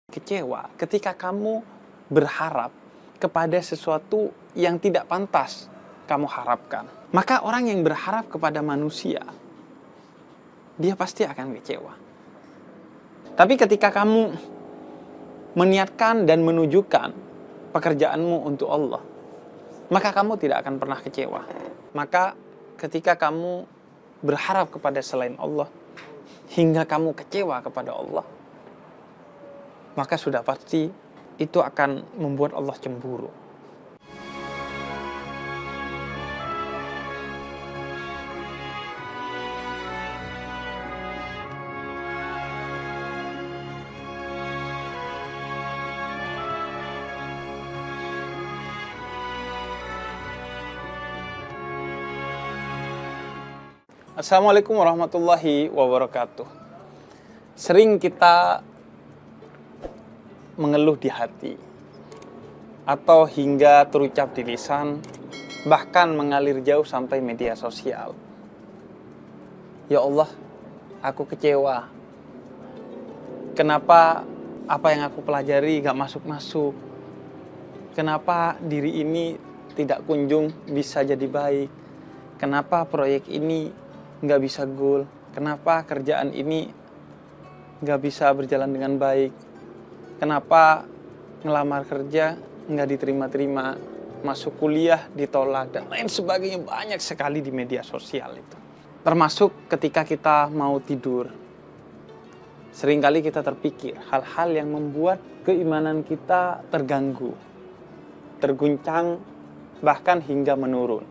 Kecewa ketika kamu berharap kepada sesuatu yang tidak pantas kamu harapkan. Maka orang yang berharap kepada manusia, dia pasti akan kecewa. Tapi ketika kamu meniatkan dan menunjukkan pekerjaanmu untuk Allah, maka kamu tidak akan pernah kecewa. Maka ketika kamu berharap kepada selain Allah, hingga kamu kecewa kepada Allah, maka sudah pasti itu akan membuat Allah cemburu. Assalamualaikum warahmatullahi wabarakatuh. Sering kita mengeluh di hati, atau hingga terucap di lisan, bahkan mengalir jauh sampai media sosial. Ya Allah, aku kecewa. Kenapa apa yang aku pelajari gak masuk-masuk? Kenapa diri ini tidak kunjung bisa jadi baik? Kenapa proyek ini gak bisa goal? Kenapa kerjaan ini gak bisa berjalan dengan baik? Kenapa ngelamar kerja nggak diterima-terima, masuk kuliah ditolak, dan lain sebagainya. Banyak sekali di media sosial itu. Termasuk ketika kita mau tidur. Seringkali kita terpikir hal-hal yang membuat keimanan kita terganggu, terguncang, bahkan hingga menurun.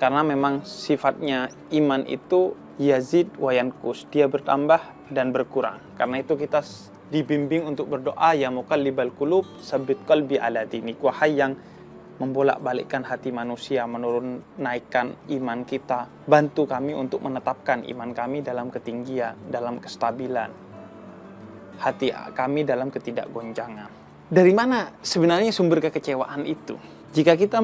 Karena memang sifatnya iman itu yazid wa yanqus, dia bertambah dan berkurang. Karena itu kita dibimbing untuk berdoa, ya muqallibal qulub tsabbit qalbi ala dinik. Wahai yang membolak-balikkan hati manusia, menurunkan iman kita, bantu kami untuk menetapkan iman kami dalam ketinggian, dalam kestabilan, hati kami dalam ketidakgoncangan. Dari mana sebenarnya sumber kekecewaan itu? Jika kita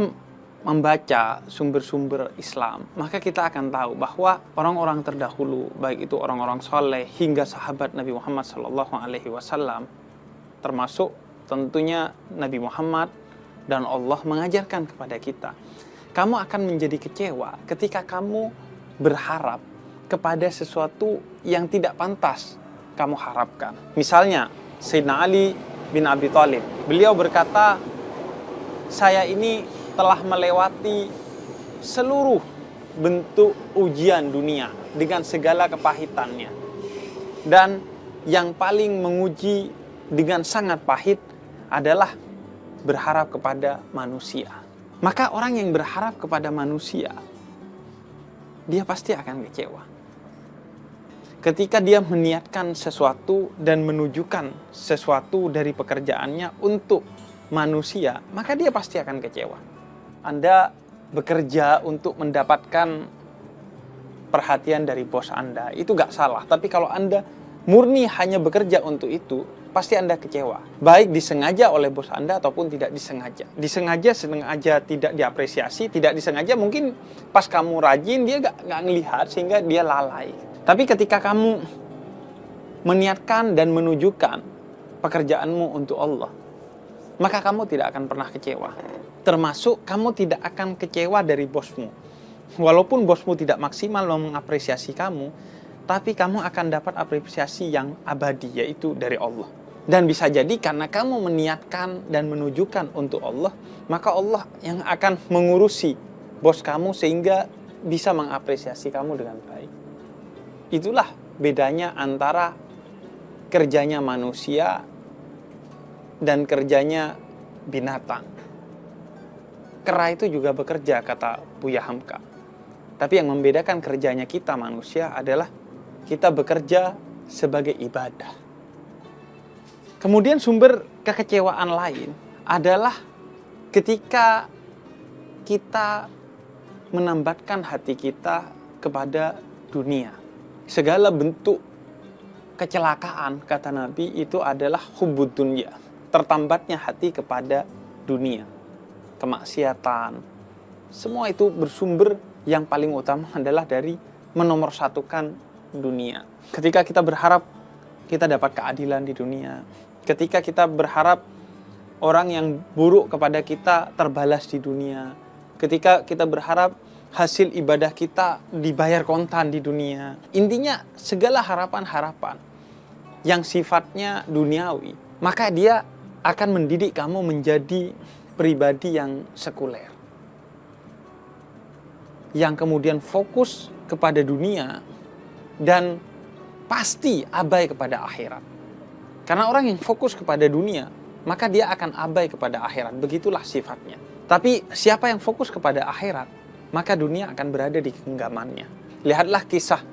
membaca sumber-sumber Islam, maka kita akan tahu bahwa orang-orang terdahulu, baik itu orang-orang soleh hingga sahabat Nabi Muhammad SAW, termasuk tentunya Nabi Muhammad dan Allah mengajarkan kepada kita, kamu akan menjadi kecewa ketika kamu berharap kepada sesuatu yang tidak pantas kamu harapkan. Misalnya Sayyidina Ali bin Abi Thalib, beliau berkata, saya ini telah melewati seluruh bentuk ujian dunia dengan segala kepahitannya. Dan yang paling menguji dengan sangat pahit adalah berharap kepada manusia. Maka orang yang berharap kepada manusia, dia pasti akan kecewa. Ketika dia meniatkan sesuatu dan menunjukkan sesuatu dari pekerjaannya untuk manusia, maka dia pasti akan kecewa. Anda bekerja untuk mendapatkan perhatian dari bos Anda, itu gak salah. Tapi kalau Anda murni hanya bekerja untuk itu, pasti Anda kecewa. Baik disengaja oleh bos Anda ataupun tidak disengaja. Sengaja tidak diapresiasi, tidak disengaja mungkin pas kamu rajin dia gak ngelihat sehingga dia lalai. Tapi ketika kamu meniatkan dan menunjukkan pekerjaanmu untuk Allah, maka kamu tidak akan pernah kecewa. Termasuk kamu tidak akan kecewa dari bosmu. Walaupun bosmu tidak maksimal mengapresiasi kamu, tapi kamu akan dapat apresiasi yang abadi, yaitu dari Allah. Dan bisa jadi karena kamu meniatkan dan menunjukkan untuk Allah, maka Allah yang akan mengurusi bos kamu sehingga bisa mengapresiasi kamu dengan baik. Itulah bedanya antara kerjanya manusia dan kerjanya binatang. Kera itu juga bekerja, kata Buya Hamka. Tapi yang membedakan kerjanya kita manusia adalah kita bekerja sebagai ibadah. Kemudian sumber kekecewaan lain adalah ketika kita menambatkan hati kita kepada dunia. Segala bentuk kecelakaan, kata Nabi, itu adalah hubbud dunya, tertambatnya hati kepada dunia, kemaksiatan. Semua itu bersumber yang paling utama adalah dari menomorsatukan dunia. Ketika kita berharap kita dapat keadilan di dunia, Ketika kita berharap orang yang buruk kepada kita terbalas di dunia. Ketika kita berharap hasil ibadah kita dibayar kontan di dunia. Intinya segala harapan-harapan yang sifatnya duniawi, maka dia akan mendidik kamu menjadi pribadi yang sekuler, yang kemudian fokus kepada dunia dan pasti abai kepada akhirat. Karena orang yang fokus kepada dunia, maka dia akan abai kepada akhirat. Begitulah sifatnya. Tapi siapa yang fokus kepada akhirat, maka dunia akan berada di genggamannya. Lihatlah kisah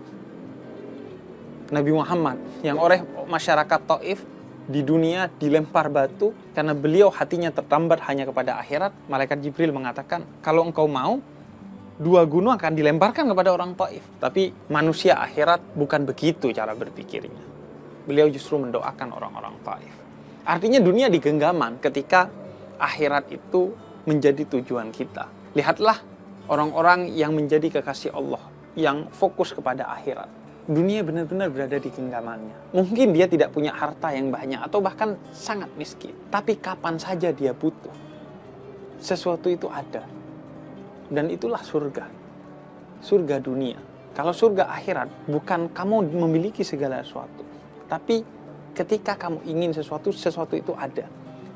Nabi Muhammad yang oleh masyarakat Taif di dunia dilempar batu karena beliau hatinya tertambat hanya kepada akhirat. Malaikat Jibril mengatakan, kalau engkau mau, 2 gunung akan dilemparkan kepada orang Taif. Tapi manusia akhirat bukan begitu cara berpikirnya. Beliau justru mendoakan orang-orang Taif. Artinya dunia di genggaman ketika akhirat itu menjadi tujuan kita. Lihatlah orang-orang yang menjadi kekasih Allah, yang fokus kepada akhirat. Dunia benar-benar berada di genggamannya. Mungkin dia tidak punya harta yang banyak atau bahkan sangat miskin. Tapi kapan saja dia butuh, sesuatu itu ada. Dan itulah surga. Surga dunia. Kalau surga akhirat, bukan kamu memiliki segala sesuatu. Tapi ketika kamu ingin sesuatu, sesuatu itu ada.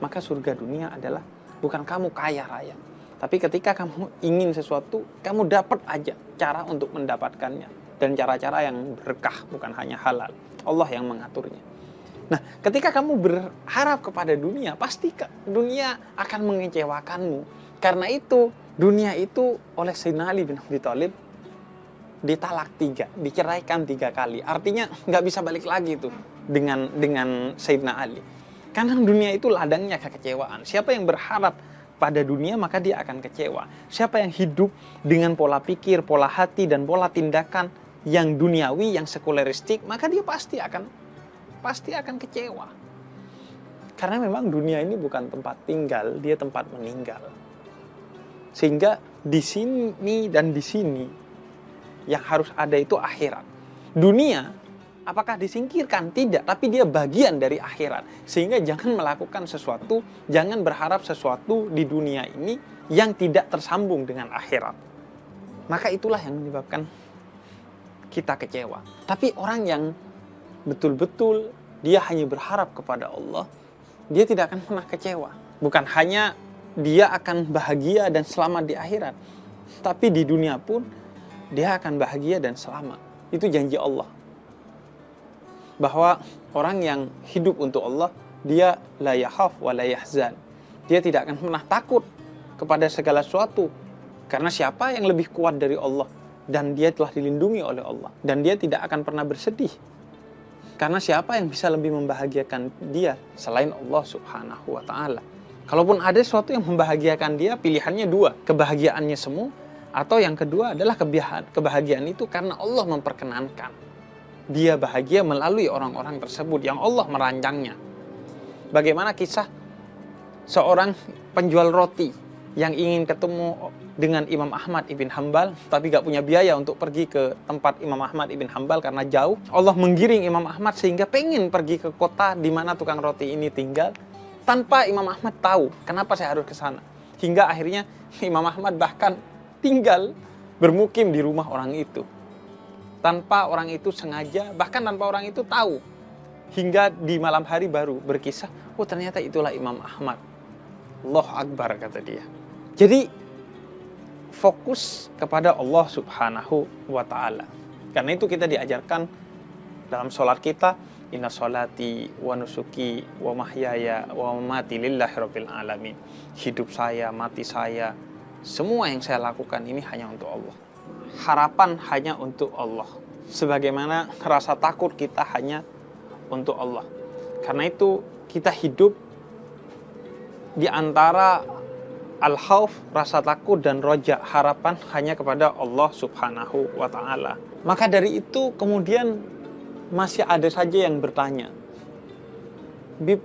Maka surga dunia adalah bukan kamu kaya raya. Tapi ketika kamu ingin sesuatu, kamu dapat aja cara untuk mendapatkannya. Dan cara-cara yang berkah, bukan hanya halal. Allah yang mengaturnya. Nah, ketika kamu berharap kepada dunia, pasti dunia akan mengecewakanmu. Karena itu, dunia itu oleh Sayyidina Ali bin Abi Thalib ditalak 3, diceraikan 3 kali. Artinya nggak bisa balik lagi tuh dengan Sayyidina Ali. Karena dunia itu ladangnya kekecewaan. Siapa yang berharap pada dunia, maka dia akan kecewa. Siapa yang hidup dengan pola pikir, pola hati, dan pola tindakan yang duniawi, yang sekuleristik, maka dia pasti akan kecewa. Karena memang dunia ini bukan tempat tinggal, dia tempat meninggal. Sehingga di sini dan di sini yang harus ada itu akhirat. Dunia apakah disingkirkan? Tidak, tapi dia bagian dari akhirat. Sehingga jangan melakukan sesuatu, jangan berharap sesuatu di dunia ini yang tidak tersambung dengan akhirat. Maka itulah yang menyebabkan kita kecewa. Tapi orang yang betul-betul dia hanya berharap kepada Allah, dia tidak akan pernah kecewa. Bukan hanya dia akan bahagia dan selamat di akhirat, tapi di dunia pun dia akan bahagia dan selamat. Itu janji Allah. Bahwa orang yang hidup untuk Allah, dia la yakhaf wa la yahzan. Dia tidak akan pernah takut kepada segala sesuatu. Karena siapa yang lebih kuat dari Allah? Dan dia telah dilindungi oleh Allah. Dan dia tidak akan pernah bersedih. Karena siapa yang bisa lebih membahagiakan dia selain Allah subhanahu wa ta'ala. Kalaupun ada sesuatu yang membahagiakan dia, pilihannya 2. Kebahagiaannya semu, atau yang kedua adalah kebahagiaan itu karena Allah memperkenankan. Dia bahagia melalui orang-orang tersebut yang Allah merancangnya. Bagaimana kisah seorang penjual roti yang ingin ketemu dengan Imam Ahmad ibn Hanbal, tapi gak punya biaya untuk pergi ke tempat Imam Ahmad ibn Hanbal karena jauh. Allah menggiring Imam Ahmad sehingga pengen pergi ke kota di mana tukang roti ini tinggal, tanpa Imam Ahmad tahu kenapa saya harus ke sana. Hingga akhirnya Imam Ahmad bahkan tinggal bermukim di rumah orang itu. Tanpa orang itu sengaja, bahkan tanpa orang itu tahu. Hingga di malam hari baru berkisah, oh ternyata itulah Imam Ahmad. Allahu Akbar, kata dia. Jadi fokus kepada Allah subhanahu wa ta'ala. Karena itu kita diajarkan dalam sholat kita, inna sholati wa nusuki wa mahyaya wa mamati lillahi rabbil alamin. Hidup saya, mati saya, semua yang saya lakukan ini hanya untuk Allah. Harapan hanya untuk Allah. Sebagaimana rasa takut kita hanya untuk Allah. Karena itu kita hidup di antara al-khauf, rasa takut, dan roja, harapan hanya kepada Allah subhanahu wa ta'ala. Maka dari itu kemudian masih ada saja yang bertanya, Bib,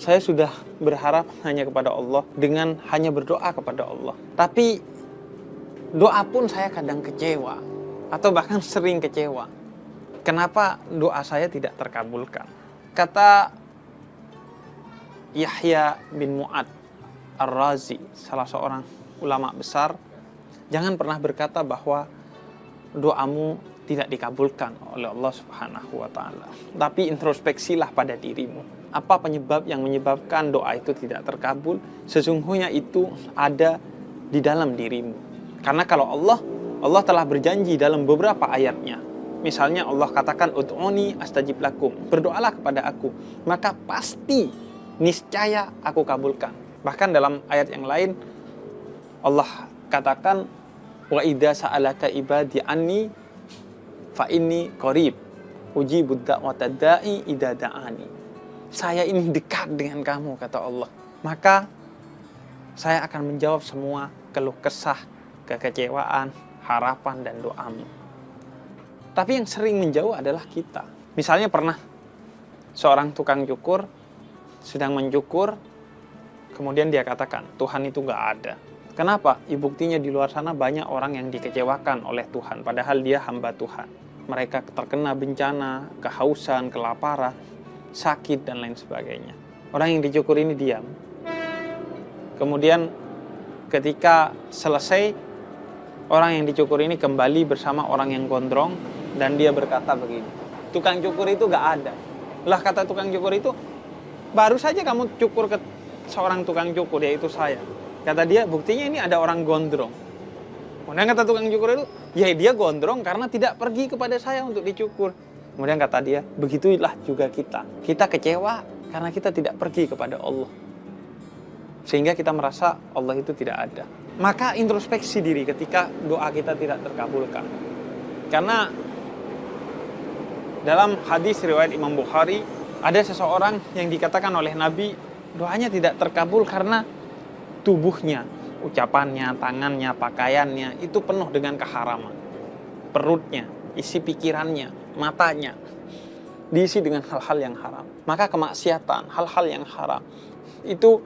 saya sudah berharap hanya kepada Allah dengan hanya berdoa kepada Allah. Tapi doa pun saya kadang kecewa, atau bahkan sering kecewa. Kenapa doa saya tidak terkabulkan? Kata Yahya bin Mu'ad Ar-Razi, salah seorang ulama besar, jangan pernah berkata bahwa doamu tidak dikabulkan oleh Allah Subhanahu wa taala. Tapi introspeksilah pada dirimu. Apa penyebab yang menyebabkan doa itu tidak terkabul? Sesungguhnya itu ada di dalam dirimu. Karena kalau Allah telah berjanji dalam beberapa ayatnya. Misalnya Allah katakan ud'uni astajib lakum. Berdoalah kepada aku, maka pasti niscaya aku kabulkan. Bahkan dalam ayat yang lain Allah katakan wa idza sa'alaka ibadi anni fa inni qarib ujibud da'watad da'i idza da'ani. Saya ini dekat dengan kamu, kata Allah. Maka saya akan menjawab semua keluh kesah, kekecewaan, harapan dan doamu. Tapi yang sering menjauh adalah kita. Misalnya pernah seorang tukang cukur sedang mencukur, kemudian dia katakan Tuhan itu gak ada. Kenapa? Buktinya di luar sana banyak orang yang dikecewakan oleh Tuhan, padahal dia hamba Tuhan. Mereka terkena bencana, kehausan, kelaparan, sakit dan lain sebagainya. Orang yang dicukur ini diam. Kemudian ketika selesai, orang yang dicukur ini kembali bersama orang yang gondrong dan dia berkata begini, tukang cukur itu gak ada. Lah, kata tukang cukur itu, baru saja kamu cukur ke seorang tukang cukur, yaitu saya. Kata dia, buktinya ini ada orang gondrong. Kemudian kata tukang cukur itu, ya dia gondrong karena tidak pergi kepada saya untuk dicukur. Kemudian kata dia, begitulah juga kita. Kita kecewa karena kita tidak pergi kepada Allah. Sehingga kita merasa Allah itu tidak ada. Maka introspeksi diri ketika doa kita tidak terkabulkan. Karena dalam hadis riwayat Imam Bukhari, ada seseorang yang dikatakan oleh Nabi, doanya tidak terkabul karena tubuhnya, ucapannya, tangannya, pakaiannya, itu penuh dengan keharaman. Perutnya, isi pikirannya, matanya, diisi dengan hal-hal yang haram. Maka kemaksiatan, hal-hal yang haram, itu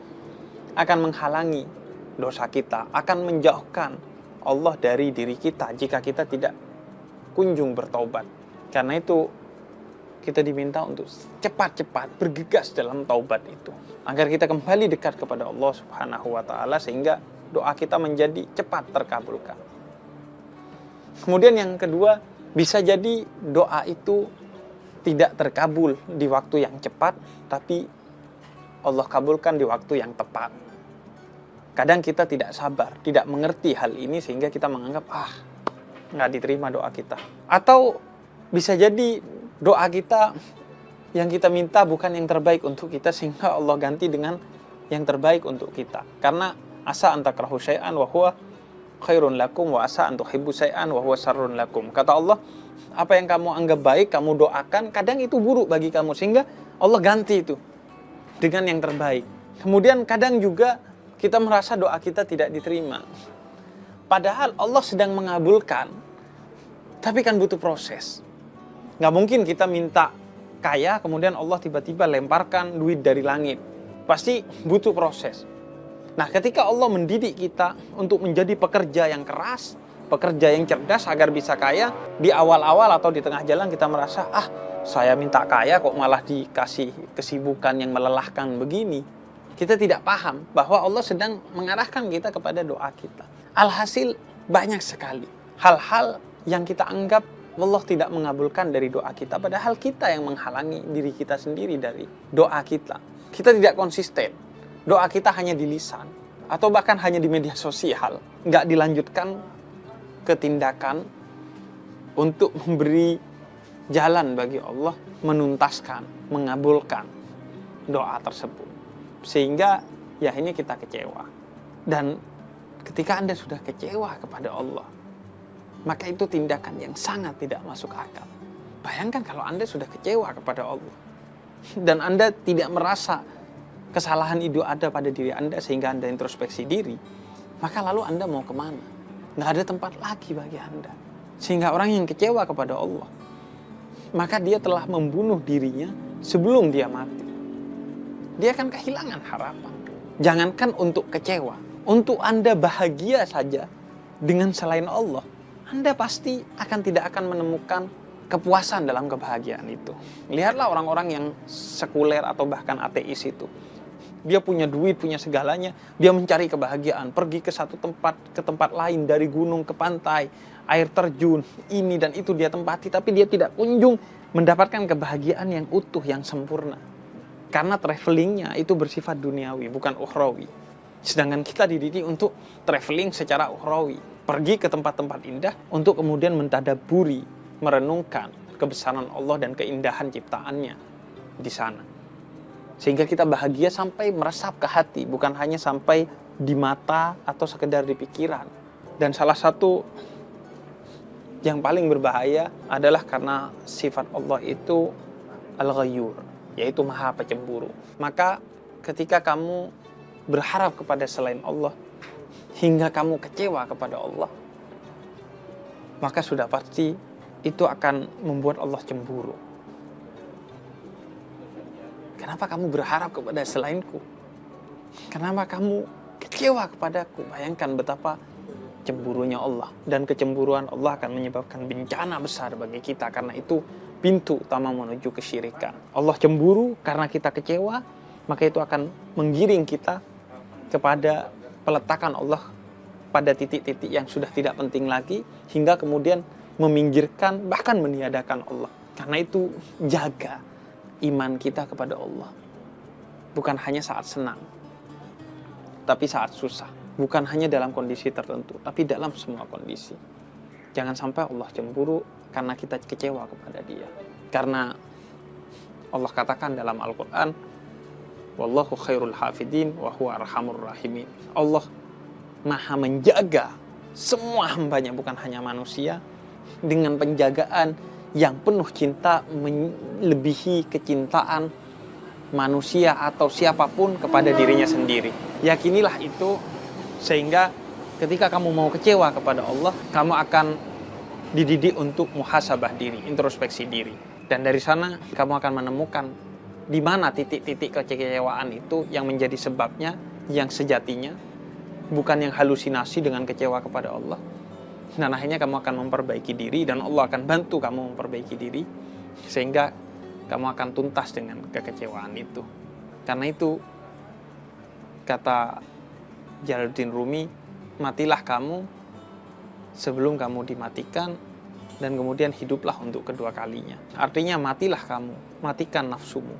akan menghalangi dosa kita, akan menjauhkan Allah dari diri kita jika kita tidak kunjung bertaubat. Karena itu kita diminta untuk cepat-cepat bergegas dalam taubat itu, agar kita kembali dekat kepada Allah Subhanahu wa taala sehingga doa kita menjadi cepat terkabulkan. Kemudian yang kedua, bisa jadi doa itu tidak terkabul di waktu yang cepat, tapi Allah kabulkan di waktu yang tepat. Kadang kita tidak sabar, tidak mengerti hal ini sehingga kita menganggap nggak diterima doa kita. Atau bisa jadi doa kita yang kita minta bukan yang terbaik untuk kita sehingga Allah ganti dengan yang terbaik untuk kita. Karena asa an takrahu syai'an wa huwa khairun lakum wa asa an tuhibbu syai'an wa huwa syarrun lakum. Kata Allah, apa yang kamu anggap baik, kamu doakan, kadang itu buruk bagi kamu sehingga Allah ganti itu dengan yang terbaik. Kemudian kadang juga kita merasa doa kita tidak diterima. Padahal Allah sedang mengabulkan, tapi kan butuh proses. Nggak mungkin kita minta kaya, kemudian Allah tiba-tiba lemparkan duit dari langit. Pasti butuh proses. Nah, ketika Allah mendidik kita untuk menjadi pekerja yang keras, pekerja yang cerdas agar bisa kaya, di awal-awal atau di tengah jalan kita merasa, saya minta kaya kok malah dikasih kesibukan yang melelahkan begini. Kita tidak paham bahwa Allah sedang mengarahkan kita kepada doa kita. Alhasil banyak sekali hal-hal yang kita anggap Allah tidak mengabulkan dari doa kita, padahal kita yang menghalangi diri kita sendiri dari doa kita. Kita tidak konsisten. Doa kita hanya di lisan atau bahkan hanya di media sosial, nggak dilanjutkan ke tindakan untuk memberi jalan bagi Allah menuntaskan, mengabulkan doa tersebut. Sehingga ya ini kita kecewa. Dan ketika Anda sudah kecewa kepada Allah, maka itu tindakan yang sangat tidak masuk akal. Bayangkan kalau Anda sudah kecewa kepada Allah dan Anda tidak merasa kesalahan itu ada pada diri Anda sehingga Anda introspeksi diri, maka lalu Anda mau kemana? Nggak ada tempat lagi bagi Anda. Sehingga orang yang kecewa kepada Allah, maka dia telah membunuh dirinya sebelum dia mati. Dia akan kehilangan harapan. Jangankan untuk kecewa, untuk Anda bahagia saja dengan selain Allah, Anda pasti tidak akan menemukan kepuasan dalam kebahagiaan itu. Lihatlah orang-orang yang sekuler atau bahkan ateis itu. Dia punya duit, punya segalanya. Dia mencari kebahagiaan, pergi ke satu tempat, ke tempat lain, dari gunung ke pantai, air terjun, ini dan itu dia tempati, tapi dia tidak kunjung mendapatkan kebahagiaan yang utuh, yang sempurna. Karena travelingnya itu bersifat duniawi, bukan ukhrawi. Sedangkan kita dididik untuk traveling secara ukhrawi. Pergi ke tempat-tempat indah untuk kemudian mentadaburi, merenungkan kebesaran Allah dan keindahan ciptaannya di sana. Sehingga kita bahagia sampai meresap ke hati, bukan hanya sampai di mata atau sekedar di pikiran. Dan salah satu yang paling berbahaya adalah karena sifat Allah itu al-ghayyur, yaitu maha pecemburu. Maka ketika kamu berharap kepada selain Allah, hingga kamu kecewa kepada Allah, maka sudah pasti itu akan membuat Allah cemburu. Kenapa kamu berharap kepada selainku? Kenapa kamu kecewa kepadaku? Bayangkan betapa cemburunya Allah. Dan kecemburuan Allah akan menyebabkan bencana besar bagi kita. Karena itu pintu utama menuju kesyirikan. Allah cemburu karena kita kecewa, maka itu akan menggiring kita kepada peletakan Allah pada titik-titik yang sudah tidak penting lagi, hingga kemudian meminggirkan, bahkan meniadakan Allah. Karena itu jaga iman kita kepada Allah. Bukan hanya saat senang, tapi saat susah. Bukan hanya dalam kondisi tertentu, tapi dalam semua kondisi. Jangan sampai Allah cemburu karena kita kecewa kepada Dia. Karena Allah katakan dalam Al-Quran, Wallahu khairul hafidin wa huwa arhamur rahimin. Allah maha menjaga semua hambanya, bukan hanya manusia, dengan penjagaan yang penuh cinta, melebihi kecintaan manusia atau siapapun kepada dirinya sendiri. Yakinilah itu, sehingga ketika kamu mau kecewa kepada Allah, kamu akan dididik untuk muhasabah diri, introspeksi diri. Dan dari sana kamu akan menemukan di mana titik-titik kekecewaan itu yang menjadi sebabnya, yang sejatinya, bukan yang halusinasi dengan kecewa kepada Allah. Dan akhirnya kamu akan memperbaiki diri, dan Allah akan bantu kamu memperbaiki diri, sehingga kamu akan tuntas dengan kekecewaan itu. Karena itu, kata Jalaluddin Rumi, matilah kamu sebelum kamu dimatikan, dan kemudian hiduplah untuk kedua kalinya. Artinya matilah kamu, matikan nafsumu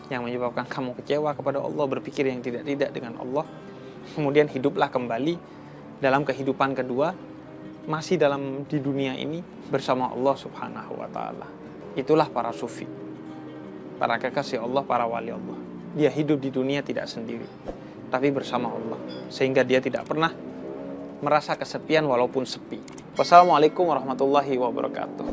yang menyebabkan kamu kecewa kepada Allah, berpikir yang tidak-tidak dengan Allah. Kemudian hiduplah kembali dalam kehidupan kedua, masih di dunia ini bersama Allah Subhanahu wa Ta'ala. Itulah para sufi, para kekasih Allah, para wali Allah. Dia hidup di dunia tidak sendiri, tapi bersama Allah, sehingga dia tidak pernah merasa kesepian walaupun sepi. Wassalamualaikum warahmatullahi wabarakatuh.